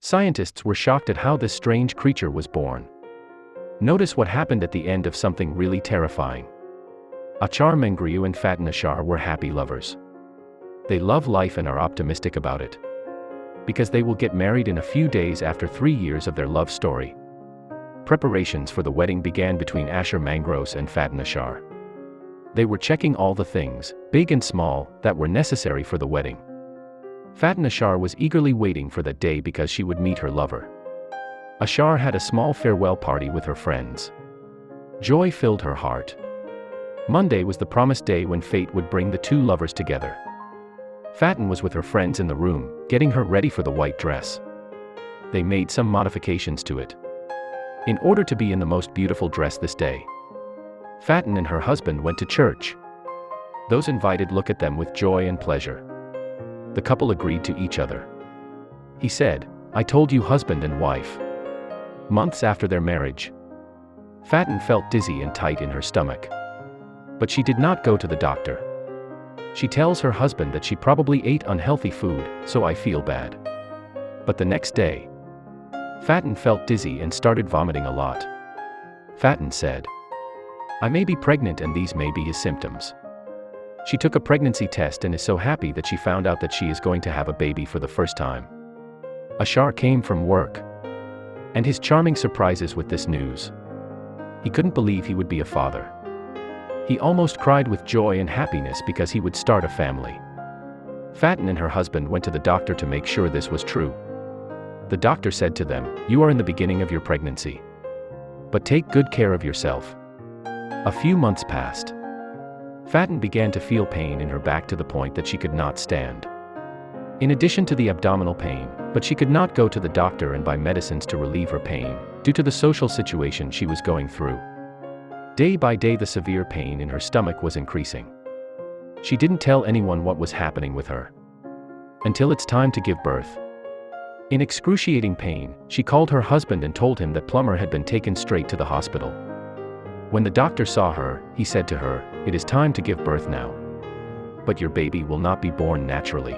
Scientists were shocked at how this strange creature was born. Notice what happened at the end of something really terrifying. Achar Mengriu and Faten Ashar were happy lovers. They love life and are optimistic about it, because they will get married in a few days after 3 years of their love story. Preparations for the wedding began between Achar Mengriu and Faten Ashar. They were checking all the things, big and small, that were necessary for the wedding. Faten Ashar was eagerly waiting for that day because she would meet her lover. Ashar had a small farewell party with her friends. Joy filled her heart. Monday was the promised day when fate would bring the two lovers together. Faten was with her friends in the room, getting her ready for the white dress. They made some modifications to it, in order to be in the most beautiful dress this day. Faten and her husband went to church. Those invited looked at them with joy and pleasure. The couple agreed to each other. He said, "I told you, husband and wife." Months after their marriage, Faten felt dizzy and tight in her stomach. But she did not go to the doctor. She tells her husband that she probably ate unhealthy food, so I feel bad. But the next day, Faten felt dizzy and started vomiting a lot. Faten said, "I may be pregnant and these may be his symptoms." She took a pregnancy test and is so happy that she found out that she is going to have a baby for the first time. Ashar came from work, and his charming surprises with this news. He couldn't believe he would be a father. He almost cried with joy and happiness because he would start a family. Faten and her husband went to the doctor to make sure this was true. The doctor said to them, "You are in the beginning of your pregnancy, but take good care of yourself." A few months passed. Faten began to feel pain in her back to the point that she could not stand. In addition to the abdominal pain, but she could not go to the doctor and buy medicines to relieve her pain, due to the social situation she was going through. Day by day the severe pain in her stomach was increasing. She didn't tell anyone what was happening with her, until it's time to give birth. In excruciating pain, she called her husband and told him that Plumber had been taken straight to the hospital. When the doctor saw her, he said to her, "It is time to give birth now. But your baby will not be born naturally.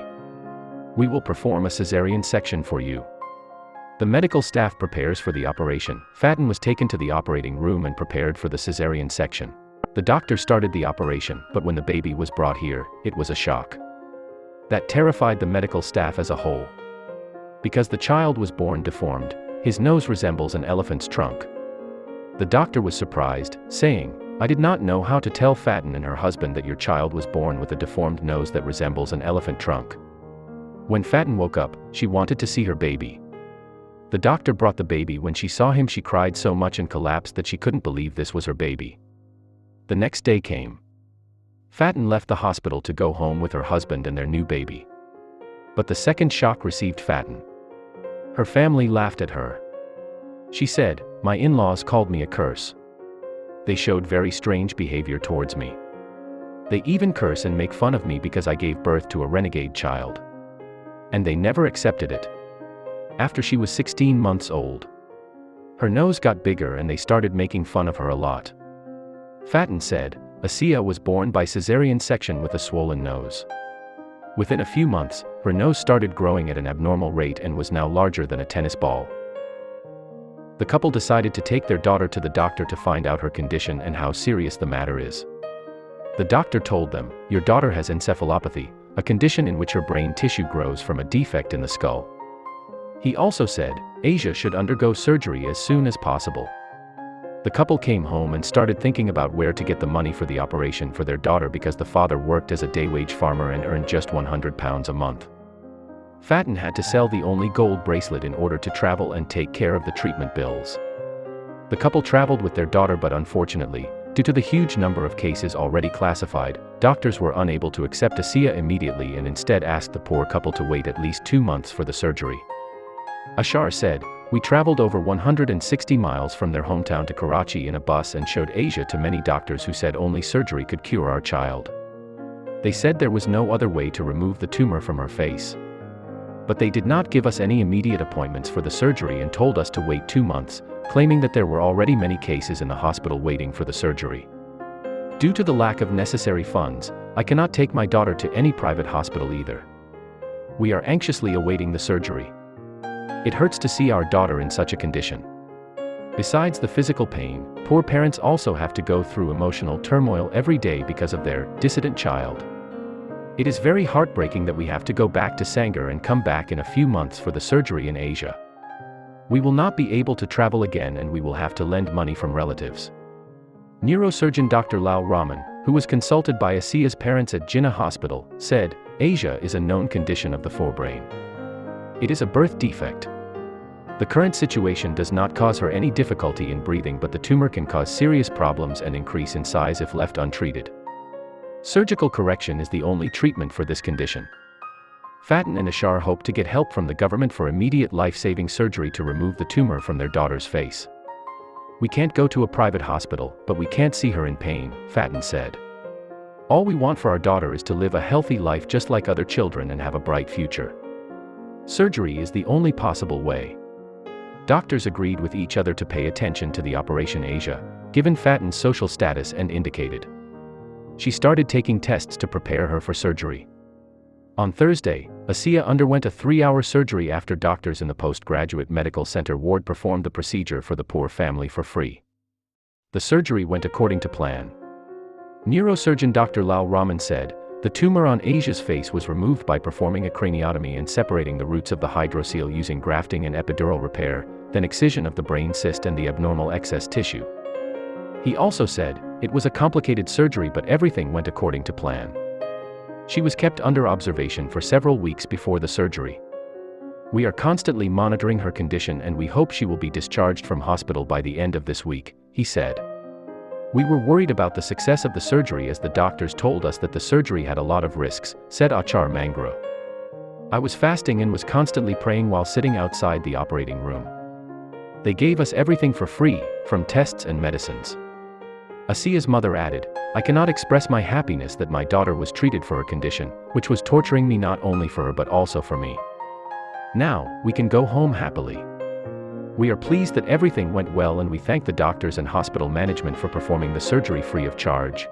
We will perform a cesarean section for you." The medical staff prepares for the operation. Faten was taken to the operating room and prepared for the cesarean section. The doctor started the operation, but when the baby was brought here, it was a shock that terrified the medical staff as a whole. Because the child was born deformed, his nose resembles an elephant's trunk. The doctor was surprised, saying, "I did not know how to tell Faten and her husband that your child was born with a deformed nose that resembles an elephant trunk." When Faten woke up, she wanted to see her baby. The doctor brought the baby. When she saw him, she cried so much and collapsed that she couldn't believe this was her baby. The next day came. Faten left the hospital to go home with her husband and their new baby. But the second shock received Faten. Her family laughed at her. She said, "My in-laws called me a curse. They showed very strange behavior towards me. They even curse and make fun of me because I gave birth to a renegade child. And they never accepted it." After she was 16 months old, her nose got bigger and they started making fun of her a lot. Faten said, "Asiya was born by cesarean section with a swollen nose. Within a few months, her nose started growing at an abnormal rate and was now larger than a tennis ball." The couple decided to take their daughter to the doctor to find out her condition and how serious the matter is. The doctor told them, "Your daughter has encephalopathy, a condition in which her brain tissue grows from a defect in the skull." He also said, Asia should undergo surgery as soon as possible. The couple came home and started thinking about where to get the money for the operation for their daughter because the father worked as a day-wage farmer and earned just £100 a month. Faten had to sell the only gold bracelet in order to travel and take care of the treatment bills. The couple traveled with their daughter, but unfortunately, due to the huge number of cases already classified, doctors were unable to accept Asiya immediately and instead asked the poor couple to wait at least 2 months for the surgery. Ashar said, "We traveled over 160 miles from their hometown to Karachi in a bus and showed Asia to many doctors who said only surgery could cure our child. They said there was no other way to remove the tumor from her face. But they did not give us any immediate appointments for the surgery and told us to wait 2 months, claiming that there were already many cases in the hospital waiting for the surgery. Due to the lack of necessary funds, I cannot take my daughter to any private hospital either. We are anxiously awaiting the surgery." It hurts to see our daughter in such a condition. Besides the physical pain, poor parents also have to go through emotional turmoil every day because of their dissident child. It is very heartbreaking that we have to go back to Sangir and come back in a few months for the surgery in Asia. We will not be able to travel again and we will have to lend money from relatives. Neurosurgeon Dr. Lau Raman, who was consulted by Asia's parents at Jinnah Hospital, said, "Asia is a known condition of the forebrain. It is a birth defect. The current situation does not cause her any difficulty in breathing, but the tumor can cause serious problems and increase in size if left untreated. Surgical correction is the only treatment for this condition." Fatin and Ashar hope to get help from the government for immediate life-saving surgery to remove the tumor from their daughter's face. "We can't go to a private hospital, but we can't see her in pain," Fatin said. "All we want for our daughter is to live a healthy life just like other children and have a bright future. Surgery is the only possible way." Doctors agreed with each other to pay attention to the Operation Asia, given Fatin's social status, and indicated. She started taking tests to prepare her for surgery. On Thursday, Asia underwent a 3-hour surgery after doctors in the postgraduate medical center ward performed the procedure for the poor family for free. The surgery went according to plan. Neurosurgeon Dr. Lau Raman said, "The tumor on Asia's face was removed by performing a craniotomy and separating the roots of the hydrocele using grafting and epidural repair, then excision of the brain cyst and the abnormal excess tissue." He also said, "It was a complicated surgery but everything went according to plan." She was kept under observation for several weeks before the surgery. "We are constantly monitoring her condition and we hope she will be discharged from hospital by the end of this week," he said. "We were worried about the success of the surgery as the doctors told us that the surgery had a lot of risks," said Achar Mangro. "I was fasting and was constantly praying while sitting outside the operating room. They gave us everything for free, from tests and medicines." Asia's mother added, "I cannot express my happiness that my daughter was treated for her condition, which was torturing me not only for her but also for me. Now, we can go home happily. We are pleased that everything went well and we thank the doctors and hospital management for performing the surgery free of charge."